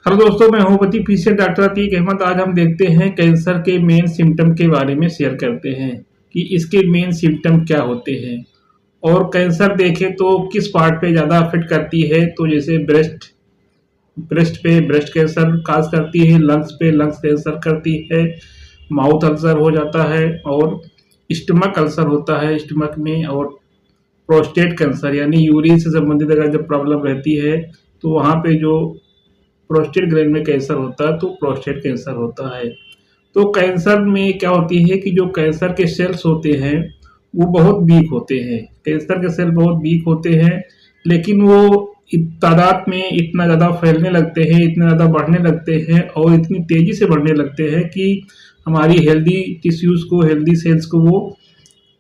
Hello दोस्तों, मैं homeopathy physician doctor Atiq Ahmad. आज हम देखते हैं कैंसर के मेन सिम्टम के बारे में शेयर करते हैं कि इसके मेन सिम्टम क्या होते हैं। और कैंसर देखें तो किस पार्ट पे ज़्यादा अफेक्ट करती है, तो जैसे ब्रेस्ट ब्रेस्ट पे ब्रेस्ट कैंसर काज करती है, लंग्स पे लंग्स कैंसर करती है, माउथ अल्सर हो जाता है और स्टमक अल्सर होता है स्टमक में, और प्रोस्टेट कैंसर यानी यूरिन से संबंधित अगर जब प्रॉब्लम रहती है तो वहाँ पे जो प्रोस्टेट ग्लैंड में कैंसर होता है तो प्रोस्टेट कैंसर होता है। तो कैंसर में क्या होती है कि जो कैंसर के सेल्स होते हैं वो बहुत वीक होते हैं। कैंसर के सेल बहुत वीक होते हैं, लेकिन वो तादाद में इतना ज़्यादा फैलने लगते हैं, इतना ज़्यादा बढ़ने लगते हैं और इतनी तेज़ी से बढ़ने लगते हैं कि हमारी हेल्दी टिश्यूज़ को, हेल्दी सेल्स को वो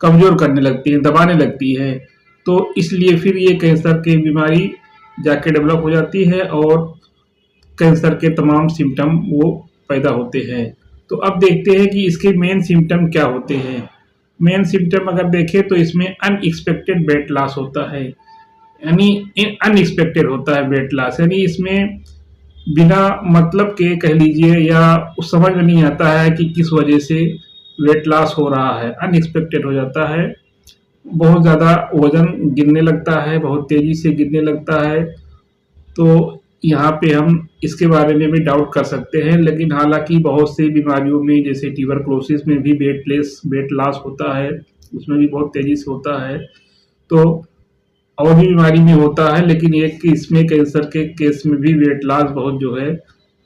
कमज़ोर करने लगती हैं, दबाने लगती है। तो इसलिए फिर ये कैंसर की बीमारी जाके डेवलप हो जाती है और कैंसर के तमाम सिम्टम वो पैदा होते हैं। तो अब देखते हैं कि इसके मेन सिम्टम क्या होते हैं। मेन सिम्टम अगर देखें तो इसमें अनएक्सपेक्टेड वेट लॉस होता है, यानी अनएक्सपेक्टेड होता है वेट लॉस, यानी इसमें बिना मतलब के कह लीजिए या उस समझ में नहीं आता है कि किस वजह से वेट लॉस हो रहा है, अनएक्सपेक्टेड हो जाता है। बहुत ज़्यादा वजन गिरने लगता है, बहुत तेज़ी से गिरने लगता है। तो यहाँ पे हम इसके बारे में भी डाउट कर सकते हैं, लेकिन हालांकि बहुत सी बीमारियों में जैसे ट्यूबरक्लोसिस में भी वेट लॉस होता है, उसमें भी बहुत तेज़ी से होता है। तो और भी बीमारी में होता है, लेकिन एक इसमें कैंसर के केस में भी वेट लॉस बहुत जो है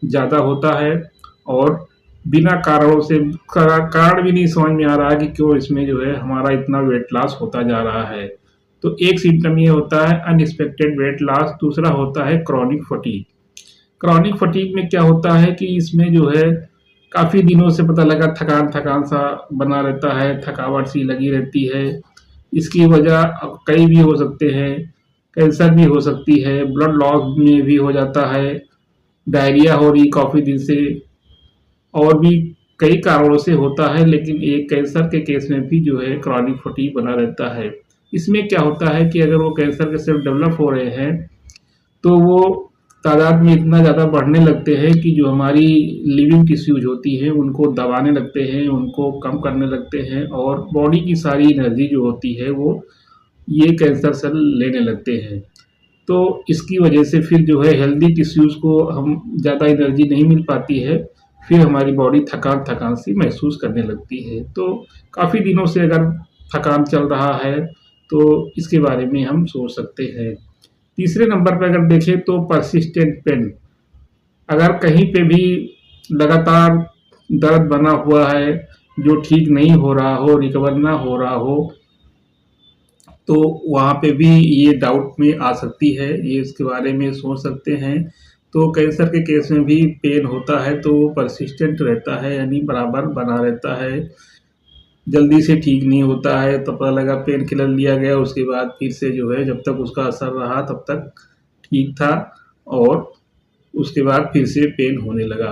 ज़्यादा होता है और बिना कारणों से कारण भी नहीं समझ में आ रहा है कि क्यों इसमें जो है हमारा इतना वेट लॉस होता जा रहा है। तो एक सिम्टम ये होता है अनएक्सपेक्टेड वेट लॉस। दूसरा होता है क्रॉनिक फटीग। क्रॉनिक फटीग में क्या होता है कि इसमें जो है काफ़ी दिनों से पता लगा थकान थकान सा बना रहता है, थकावट सी लगी रहती है। इसकी वजह कई भी हो सकते हैं, कैंसर भी हो सकती है, ब्लड लॉस में भी हो जाता है, डायरिया हो रही काफ़ी दिन से, और भी कई कारणों से होता है। लेकिन एक कैंसर के केस में भी जो है क्रॉनिक फटीग बना रहता है। इसमें क्या होता है कि अगर वो कैंसर के सेल डेवलप हो रहे हैं तो वो तादाद में इतना ज़्यादा बढ़ने लगते हैं कि जो हमारी लिविंग टिश्यूज होती हैं उनको दबाने लगते हैं, उनको कम करने लगते हैं और बॉडी की सारी एनर्जी जो होती है वो ये कैंसर सेल लेने लगते हैं। तो इसकी वजह से फिर जो है हेल्दी टिश्यूज़ को हम ज़्यादा एनर्जी नहीं मिल पाती है, फिर हमारी बॉडी थकान थकान सी महसूस करने लगती है। तो काफ़ी दिनों से अगर थकान चल रहा है तो इसके बारे में हम सोच सकते हैं। तीसरे नंबर पर अगर देखें तो परसिस्टेंट पेन। अगर कहीं पे भी लगातार दर्द बना हुआ है जो ठीक नहीं हो रहा हो, रिकवर ना हो रहा हो, तो वहाँ पे भी ये डाउट में आ सकती है, ये इसके बारे में सोच सकते हैं। तो कैंसर के केस में भी पेन होता है तो वो परसिस्टेंट रहता है, यानी बराबर बना रहता है, जल्दी से ठीक नहीं होता है। तो पता लगा पेन किलर लिया गया, उसके बाद फिर से जो है जब तक उसका असर रहा तब तक ठीक था और उसके बाद फिर से पेन होने लगा।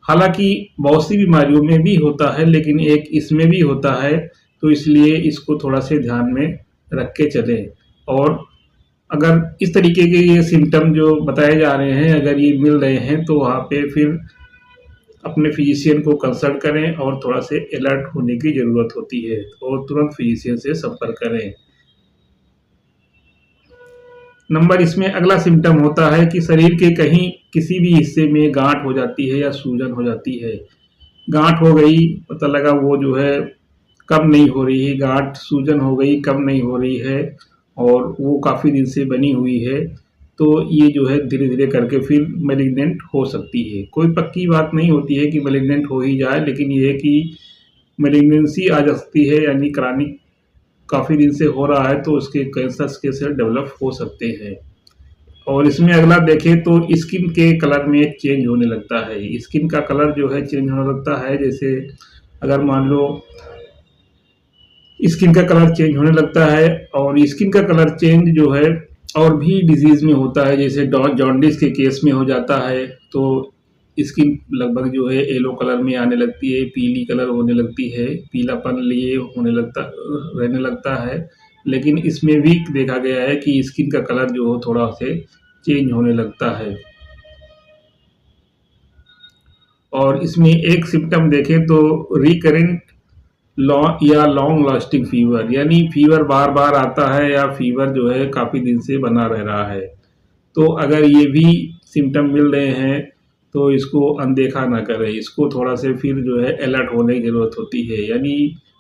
हालांकि बहुत सी बीमारियों में भी होता है, लेकिन एक इसमें भी होता है, तो इसलिए इसको थोड़ा से ध्यान में रख के चलें। और अगर इस तरीके के ये सिम्टम जो बताए जा रहे हैं अगर ये मिल रहे हैं तो वहाँ पे फिर अपने फिजिशियन को कंसल्ट करें और थोड़ा से अलर्ट होने की ज़रूरत होती है और तुरंत फिजिशियन से संपर्क करें। नंबर इसमें अगला सिम्टम होता है कि शरीर के कहीं किसी भी हिस्से में गांठ हो जाती है या सूजन हो जाती है। गांठ हो गई, पता लगा वो जो है कम नहीं हो रही है, गांठ सूजन हो गई कम नहीं हो रही है और वो काफ़ी दिन से बनी हुई है, तो ये जो है धीरे धीरे करके फिर मैलिग्नेंट हो सकती है। कोई पक्की बात नहीं होती है कि मैलिग्नेंट हो ही जाए, लेकिन ये है कि मैलिग्नेंसी आ सकती है, यानी क्रॉनिक काफ़ी दिन से हो रहा है तो उसके कैंसर के सेल डेवलप हो सकते हैं। और इसमें अगला देखें तो स्किन के कलर में चेंज होने लगता है। स्किन का कलर जो है चेंज होने लगता है, जैसे अगर मान लो स्किन का कलर चेंज होने लगता है, और स्किन का कलर चेंज जो है और भी डिजीज़ में होता है, जैसे जॉन्डिस के केस में हो जाता है तो स्किन लगभग जो है येलो कलर में आने लगती है, पीली कलर होने लगती है, पीलापन लिए होने लगता रहने लगता है। लेकिन इसमें भी देखा गया है कि स्किन का कलर जो हो थोड़ा से चेंज होने लगता है। और इसमें एक सिम्टम देखें तो रिकरेंट लॉन्ग लास्टिंग फीवर, यानी फीवर बार बार आता है या फीवर जो है काफ़ी दिन से बना रह रहा है। तो अगर ये भी सिम्टम मिल रहे हैं तो इसको अनदेखा ना करें, इसको थोड़ा से फिर जो है अलर्ट होने की ज़रूरत होती है। यानी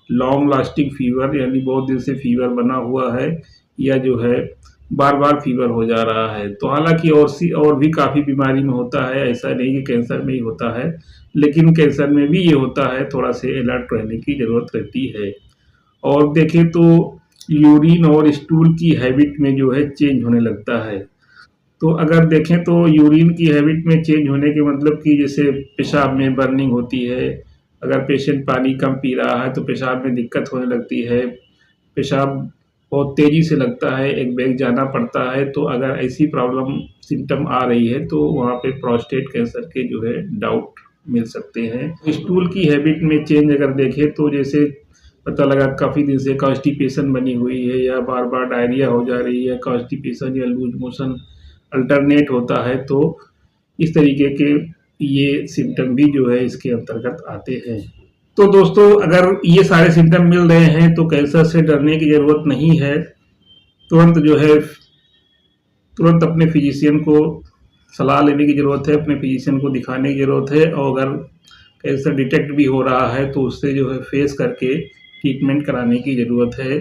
लॉन्ग लास्टिंग फीवर, यानी बहुत दिन से फीवर बना हुआ है या जो है बार बार फीवर हो जा रहा है। तो हालांकि और भी काफ़ी बीमारी में होता है, ऐसा नहीं कि कैंसर में ही होता है, लेकिन कैंसर में भी ये होता है, थोड़ा से अलर्ट रहने की ज़रूरत रहती है। और देखें तो यूरिन और स्टूल की हैबिट में जो है चेंज होने लगता है। तो अगर देखें तो यूरिन की हैबिट में चेंज होने के मतलब कि जैसे पेशाब में बर्निंग होती है, अगर पेशेंट पानी कम पी रहा है तो पेशाब में दिक्कत होने लगती है, पेशाब बहुत तेज़ी से लगता है, एक बैग जाना पड़ता है। तो अगर ऐसी प्रॉब्लम सिम्टम आ रही है तो वहाँ पे प्रोस्टेट कैंसर के जो है डाउट मिल सकते हैं। स्टूल की हैबिट में चेंज अगर देखें तो जैसे पता लगा काफ़ी दिन से कॉन्स्टिपेशन बनी हुई है या बार बार डायरिया हो जा रही है, कॉन्स्टिपेशन या लूज मोशन अल्टरनेट होता है, तो इस तरीके के ये सिम्टम भी जो है इसके अंतर्गत आते हैं। तो दोस्तों अगर ये सारे सिम्टम मिल रहे हैं तो कैंसर से डरने की ज़रूरत नहीं है। तुरंत जो है तुरंत अपने फिजिशियन को सलाह लेने की ज़रूरत है, अपने फिजिशियन को दिखाने की ज़रूरत है। और अगर कैंसर डिटेक्ट भी हो रहा है तो उससे जो है फेस करके ट्रीटमेंट कराने की ज़रूरत है।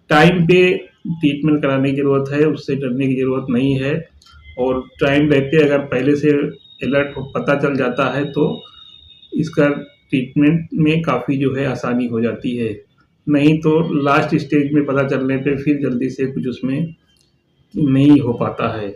टाइम पे ट्रीटमेंट कराने की ज़रूरत है, उससे डरने की ज़रूरत नहीं है। और टाइम रहते अगर पहले से अलर्ट पता चल जाता है तो इसका ट्रीटमेंट में काफ़ी जो है आसानी हो जाती है। नहीं तो लास्ट स्टेज में पता चलने पे फिर जल्दी से कुछ उसमें नहीं हो पाता है।